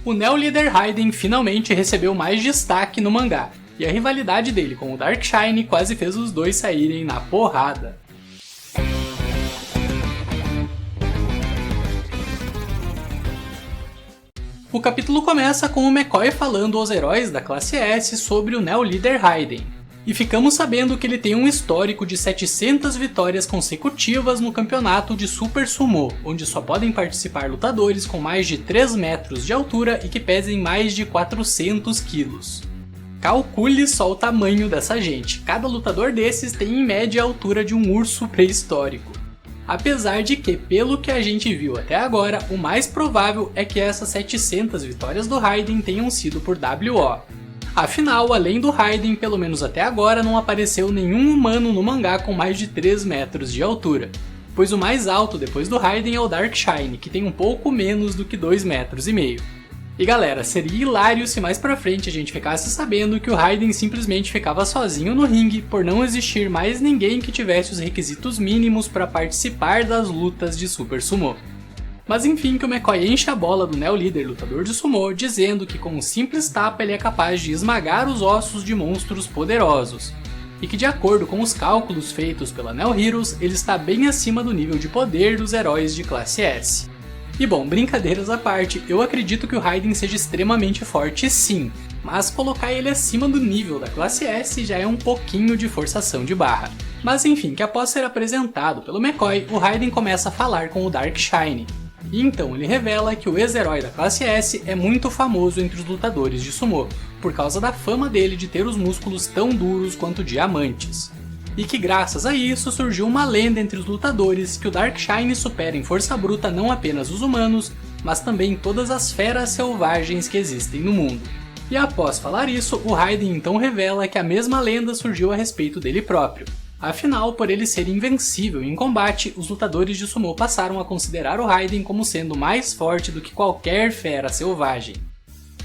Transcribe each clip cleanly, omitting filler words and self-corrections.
O Neo-Líder Raiden finalmente recebeu mais destaque no mangá, e a rivalidade dele com o Darkshine quase fez os dois saírem na porrada. O capítulo começa com o McCoy falando aos heróis da classe S sobre o Neo-Líder Raiden, e ficamos sabendo que ele tem um histórico de 700 vitórias consecutivas no campeonato de Super Sumo, onde só podem participar lutadores com mais de 3 metros de altura e que pesem mais de 400 quilos. Calcule só o tamanho dessa gente, cada lutador desses tem em média a altura de um urso pré-histórico. Apesar de que, pelo que a gente viu até agora, o mais provável é que essas 700 vitórias do Raiden tenham sido por WO. Afinal, além do Raiden, pelo menos até agora não apareceu nenhum humano no mangá com mais de 3 metros de altura, pois o mais alto depois do Raiden é o Darkshine, que tem um pouco menos do que 2,5 metros. E galera, seria hilário se mais pra frente a gente ficasse sabendo que o Raiden simplesmente ficava sozinho no ringue por não existir mais ninguém que tivesse os requisitos mínimos para participar das lutas de Super Sumo. Mas enfim, que o McCoy enche a bola do Neo-Líder lutador de Sumo, dizendo que com um simples tapa ele é capaz de esmagar os ossos de monstros poderosos, e que de acordo com os cálculos feitos pela Neo Heroes, ele está bem acima do nível de poder dos heróis de classe S. E bom, brincadeiras à parte, eu acredito que o Raiden seja extremamente forte sim, mas colocar ele acima do nível da classe S já é um pouquinho de forçação de barra. Mas enfim, que após ser apresentado pelo McCoy, o Raiden começa a falar com o Darkshine. E então ele revela que o ex-herói da classe S é muito famoso entre os lutadores de Sumo, por causa da fama dele de ter os músculos tão duros quanto diamantes. E que graças a isso surgiu uma lenda entre os lutadores que o Darkshine supera em força bruta não apenas os humanos, mas também todas as feras selvagens que existem no mundo. E após falar isso, o Raiden então revela que a mesma lenda surgiu a respeito dele próprio. Afinal, por ele ser invencível em combate, os lutadores de Sumo passaram a considerar o Raiden como sendo mais forte do que qualquer fera selvagem.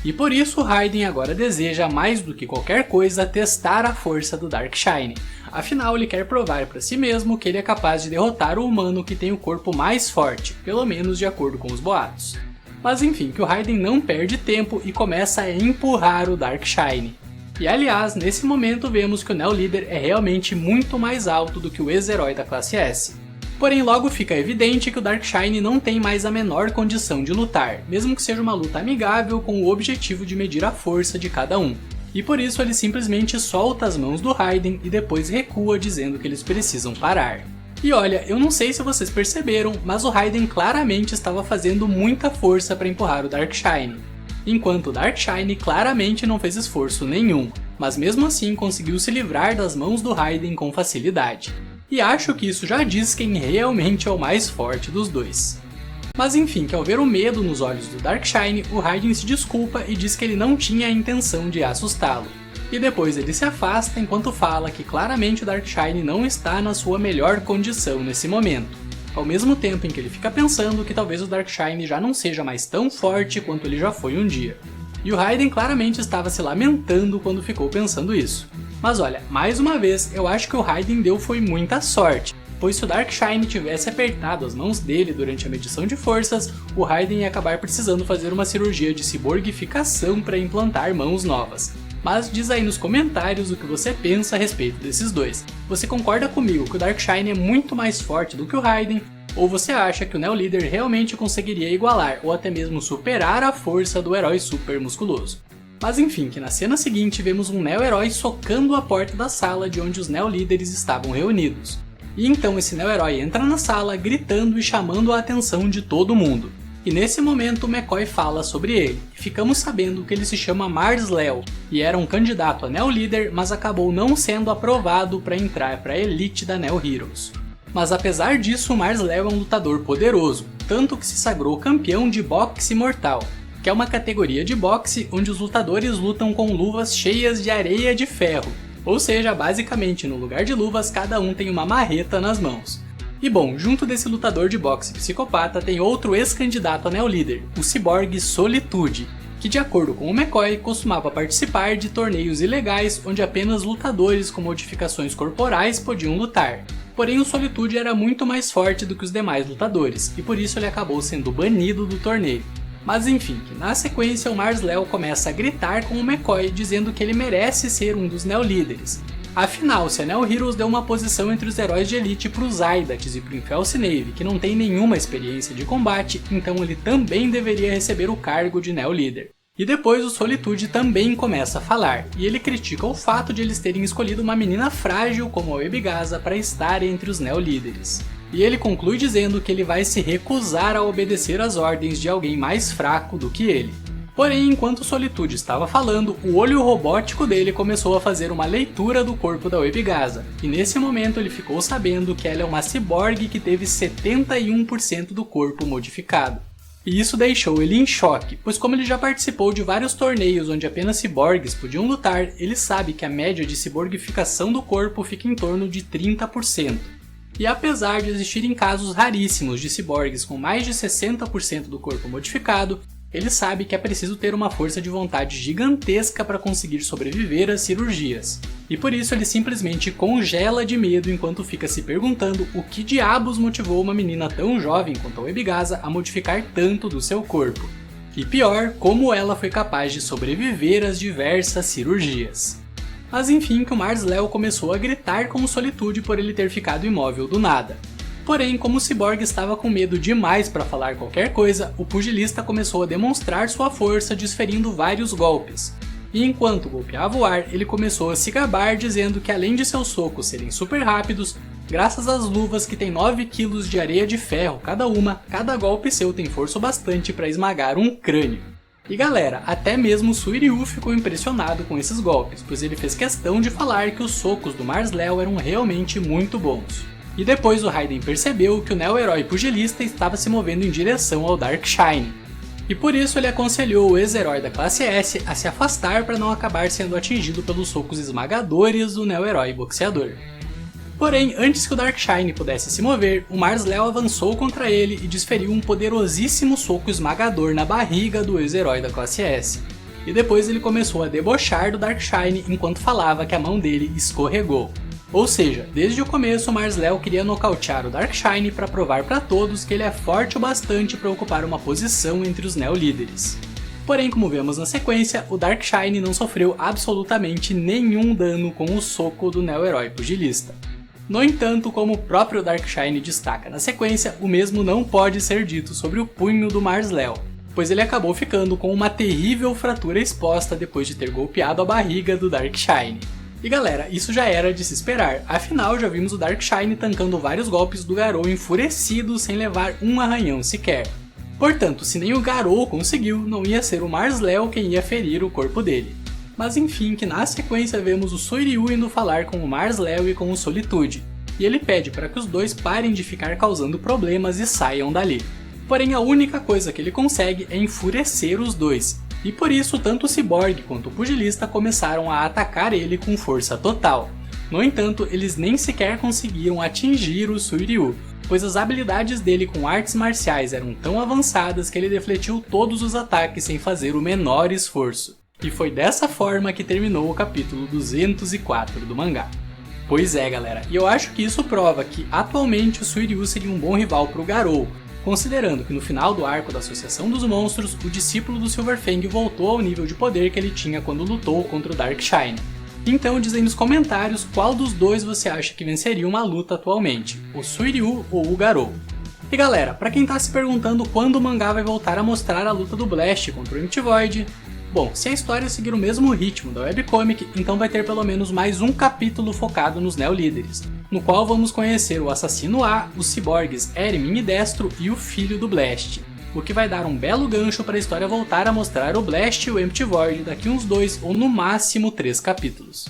E por isso o Raiden agora deseja, mais do que qualquer coisa, testar a força do Darkshine. Afinal, ele quer provar para si mesmo que ele é capaz de derrotar o humano que tem o corpo mais forte, pelo menos de acordo com os boatos. Mas enfim, que o Raiden não perde tempo e começa a empurrar o Darkshine. E aliás, nesse momento vemos que o Neo-Líder é realmente muito mais alto do que o ex-herói da classe S. Porém logo fica evidente que o Darkshine não tem mais a menor condição de lutar, mesmo que seja uma luta amigável com o objetivo de medir a força de cada um. E por isso ele simplesmente solta as mãos do Raiden e depois recua dizendo que eles precisam parar. E olha, eu não sei se vocês perceberam, mas o Raiden claramente estava fazendo muita força para empurrar o Darkshine, enquanto o Darkshine claramente não fez esforço nenhum, mas mesmo assim conseguiu se livrar das mãos do Raiden com facilidade. E acho que isso já diz quem realmente é o mais forte dos dois. Mas enfim, que ao ver o medo nos olhos do Darkshine, o Raiden se desculpa e diz que ele não tinha a intenção de assustá-lo. E depois ele se afasta enquanto fala que claramente o Darkshine não está na sua melhor condição nesse momento, ao mesmo tempo em que ele fica pensando que talvez o Darkshine já não seja mais tão forte quanto ele já foi um dia. E o Raiden claramente estava se lamentando quando ficou pensando isso. Mas olha, mais uma vez, eu acho que o Raiden deu foi muita sorte, pois se o Darkshine tivesse apertado as mãos dele durante a medição de forças, o Raiden ia acabar precisando fazer uma cirurgia de ciborgificação para implantar mãos novas. Mas diz aí nos comentários o que você pensa a respeito desses dois. Você concorda comigo que o Darkshine é muito mais forte do que o Raiden? Ou você acha que o Neo-Líder realmente conseguiria igualar ou até mesmo superar a força do herói super musculoso? Mas enfim, que na cena seguinte vemos um Neo-Herói socando a porta da sala de onde os Neo-Líderes estavam reunidos. E então esse Neo-Herói entra na sala gritando e chamando a atenção de todo mundo. E nesse momento o McCoy fala sobre ele, e ficamos sabendo que ele se chama Marslel, e era um candidato a Neo-Líder, mas acabou não sendo aprovado para entrar para a elite da Neo Heroes. Mas apesar disso, o Marslel é um lutador poderoso, tanto que se sagrou campeão de boxe mortal, que é uma categoria de boxe onde os lutadores lutam com luvas cheias de areia de ferro, ou seja, basicamente no lugar de luvas cada um tem uma marreta nas mãos. E bom, junto desse lutador de boxe psicopata tem outro ex-candidato a Neo-Líder, o Cyborg Solitude, que de acordo com o McCoy costumava participar de torneios ilegais onde apenas lutadores com modificações corporais podiam lutar. Porém o Solitude era muito mais forte do que os demais lutadores, e por isso ele acabou sendo banido do torneio. Mas enfim, que na sequência o Mars-Lel começa a gritar com o McCoy dizendo que ele merece ser um dos Neo líderes. Afinal, se a Neo Heroes deu uma posição entre os heróis de elite pro Zydates e pro Impulse Navy, que não tem nenhuma experiência de combate, então ele também deveria receber o cargo de Neo líder. E depois o Solitude também começa a falar, e ele critica o fato de eles terem escolhido uma menina frágil como a Ebigaza para estar entre os Neo líderes. E ele conclui dizendo que ele vai se recusar a obedecer às ordens de alguém mais fraco do que ele. Porém, enquanto Solitude estava falando, o olho robótico dele começou a fazer uma leitura do corpo da Ebigaza, e nesse momento ele ficou sabendo que ela é uma ciborgue que teve 71% do corpo modificado. E isso deixou ele em choque, pois como ele já participou de vários torneios onde apenas ciborgues podiam lutar, ele sabe que a média de ciborgificação do corpo fica em torno de 30%. E apesar de existirem casos raríssimos de ciborgues com mais de 60% do corpo modificado, ele sabe que é preciso ter uma força de vontade gigantesca para conseguir sobreviver às cirurgias. E por isso ele simplesmente congela de medo enquanto fica se perguntando o que diabos motivou uma menina tão jovem quanto a Ebigaza a modificar tanto do seu corpo. E pior, como ela foi capaz de sobreviver às diversas cirurgias. Mas enfim, que o Mars-Lel começou a gritar com Solitude por ele ter ficado imóvel do nada. Porém, como o Cyborg estava com medo demais para falar qualquer coisa, o pugilista começou a demonstrar sua força desferindo vários golpes. E enquanto golpeava o ar, ele começou a se gabar dizendo que além de seus socos serem super rápidos, graças às luvas que tem 9 kg de areia de ferro cada uma, cada golpe seu tem força bastante para esmagar um crânio. E galera, até mesmo Suiryu ficou impressionado com esses golpes, pois ele fez questão de falar que os socos do Mars-Lel eram realmente muito bons. E depois o Raiden percebeu que o neo-herói pugilista estava se movendo em direção ao Darkshine. E por isso ele aconselhou o ex-herói da classe S a se afastar para não acabar sendo atingido pelos socos esmagadores do neo-herói boxeador. Porém, antes que o Darkshine pudesse se mover, o Mars-Lel avançou contra ele e desferiu um poderosíssimo soco esmagador na barriga do ex-herói da classe S. E depois ele começou a debochar do Darkshine enquanto falava que a mão dele escorregou. Ou seja, desde o começo o Mars-Lel queria nocautear o Darkshine para provar para todos que ele é forte o bastante para ocupar uma posição entre os Neo-líderes. Porém, como vemos na sequência, o Darkshine não sofreu absolutamente nenhum dano com o soco do neo-herói pugilista. No entanto, como o próprio Darkshine destaca na sequência, o mesmo não pode ser dito sobre o punho do Mars-Lel, pois ele acabou ficando com uma terrível fratura exposta depois de ter golpeado a barriga do Darkshine. E galera, isso já era de se esperar, afinal já vimos o Darkshine tancando vários golpes do Garou enfurecido sem levar um arranhão sequer. Portanto, se nem o Garou conseguiu, não ia ser o Mars-Lel quem ia ferir o corpo dele. Mas enfim, que na sequência vemos o Suiryu indo falar com o Mars-Lel e com o Solitude, e ele pede para que os dois parem de ficar causando problemas e saiam dali. Porém a única coisa que ele consegue é enfurecer os dois, e por isso tanto o Cyborg quanto o pugilista começaram a atacar ele com força total. No entanto, eles nem sequer conseguiram atingir o Suiryu, pois as habilidades dele com artes marciais eram tão avançadas que ele defletiu todos os ataques sem fazer o menor esforço. E foi dessa forma que terminou o capítulo 204 do mangá. Pois é galera, e eu acho que isso prova que atualmente o Suiryu seria um bom rival para o Garou, considerando que no final do arco da Associação dos Monstros, o discípulo do Silverfang voltou ao nível de poder que ele tinha quando lutou contra o Darkshine. Então diz aí nos comentários qual dos dois você acha que venceria uma luta atualmente, o Suiryu ou o Garou. E galera, pra quem tá se perguntando quando o mangá vai voltar a mostrar a luta do Blast contra o Empty Void, bom, se a história seguir o mesmo ritmo da webcomic, então vai ter pelo menos mais um capítulo focado nos Neo-líderes, no qual vamos conhecer o Assassino A, os ciborgues Ermin e Destro e o filho do Blast, o que vai dar um belo gancho para a história voltar a mostrar o Blast e o Empty Void daqui uns 2 ou no máximo 3 capítulos.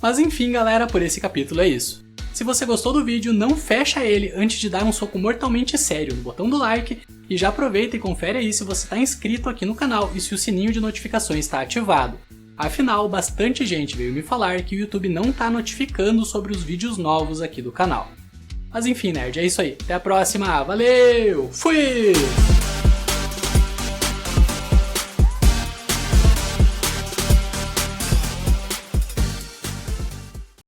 Mas enfim galera, por esse capítulo é isso. Se você gostou do vídeo, não fecha ele antes de dar um soco mortalmente sério no botão do like, e já aproveita e confere aí se você está inscrito aqui no canal e se o sininho de notificações está ativado. Afinal, bastante gente veio me falar que o YouTube não está notificando sobre os vídeos novos aqui do canal. Mas enfim nerd, é isso aí, até a próxima, valeu, fui!